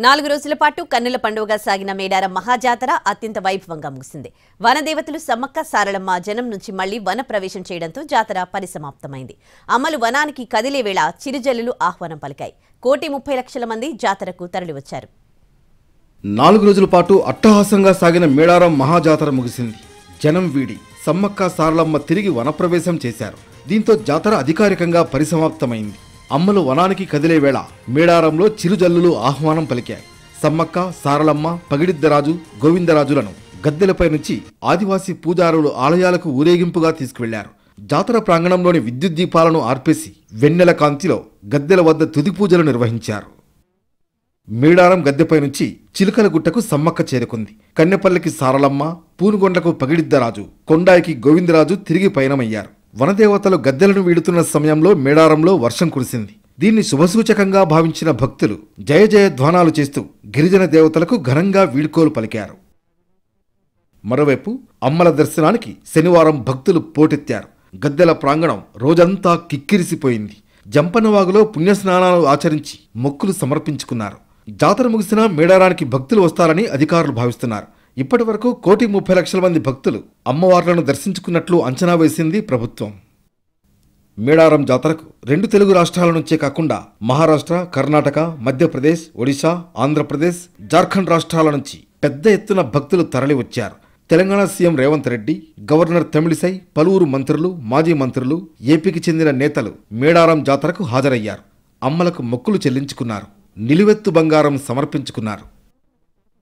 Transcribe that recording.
4 రోజుల పాటు కన్నుల పండుగగా సాగిన మేడారం మహాజాతర అత్యంత వైభవంగా ముగిసింది. వనదేవతలు సమ్మక్క సారలమ్మ జనం నుంచి మళ్లీ వన ప్రవేశం చేయడంతో జాతర పరిసమాప్తమైంది. అమ్మలు వనానికి కదిలే వేళ చిరుజల్లులు ఆహ్వానం పలికాయి. 1,30,00,000 మంది జాతరకు తరలివచ్చారు. 4 రోజుల పాటు అట్టహాసంగా సాగిన మేడారం మహాజాతర ముగిసింది. జనం వీడి సమ్మక్క సారలమ్మ తిరిగి వనప్రవేశం చేశారు. దీంతో జాతర అధికారికంగా పరిసమాప్తమైంది. అమ్మలు వనానికి కదిలే వేళ మేడారంలో చిరుజల్లులు ఆహ్వానం పలికాయి. సమ్మక్క సారలమ్మ, పగిడిద్దరాజు, గోవిందరాజులను గద్దెలపై నుంచి ఆదివాసీ పూజారులు ఆలయాలకు ఊరేగింపుగా తీసుకువెళ్లారు. జాతర ప్రాంగణంలోని విద్యుత్ దీపాలను ఆర్పేసి వెన్నెల కాంతిలో గద్దెల వద్ద తుది పూజలు నిర్వహించారు. మేడారం గద్దెపై నుంచి చిలుకలగుట్టకు సమ్మక్క చేరుకుంది. కన్నెపల్లికి సారలమ్మ, పూనుగొండకు పగిడిద్దరాజు, కొండాయికి గోవిందరాజు తిరిగి పయనమయ్యారు. వనదేవతలు గద్దెలను వీడుతున్న సమయంలో మేడారంలో వర్షం కురిసింది. దీన్ని శుభసూచకంగా భావించిన భక్తులు జయ జయ ధ్వానాలు చేస్తూ గిరిజన దేవతలకు ఘనంగా వీడ్కోలు పలికారు. మరోవైపు అమ్మల దర్శనానికి శనివారం భక్తులు పోటెత్తారు. గద్దెల ప్రాంగణం రోజంతా కిక్కిరిసిపోయింది. జంపన్నవాగులో పుణ్యస్నానాలు ఆచరించి మొక్కులు సమర్పించుకున్నారు. జాతర ముగిసినా మేడారానికి భక్తులు వస్తారని అధికారులు భావిస్తున్నారు. ఇప్పటి వరకు 1,30,00,000 మంది భక్తులు అమ్మవార్లను దర్శించుకున్నట్లు అంచనా వేసింది ప్రభుత్వం. మేడారం జాతరకు 2 తెలుగు రాష్ట్రాల నుంచే కాకుండా మహారాష్ట్ర, కర్ణాటక, మధ్యప్రదేశ్, ఒడిశా, ఆంధ్రప్రదేశ్, జార్ఖండ్ రాష్ట్రాల నుంచి పెద్ద ఎత్తున భక్తులు తరలివచ్చారు. తెలంగాణ సీఎం రేవంత్ రెడ్డి, గవర్నర్ తమిళిసై, పలువురు మంత్రులు, మాజీ మంత్రులు, ఏపీకి చెందిన నేతలు మేడారం జాతరకు హాజరయ్యారు. అమ్మలకు మొక్కులు చెల్లించుకున్నారు. నిలువెత్తు బంగారం సమర్పించుకున్నారు.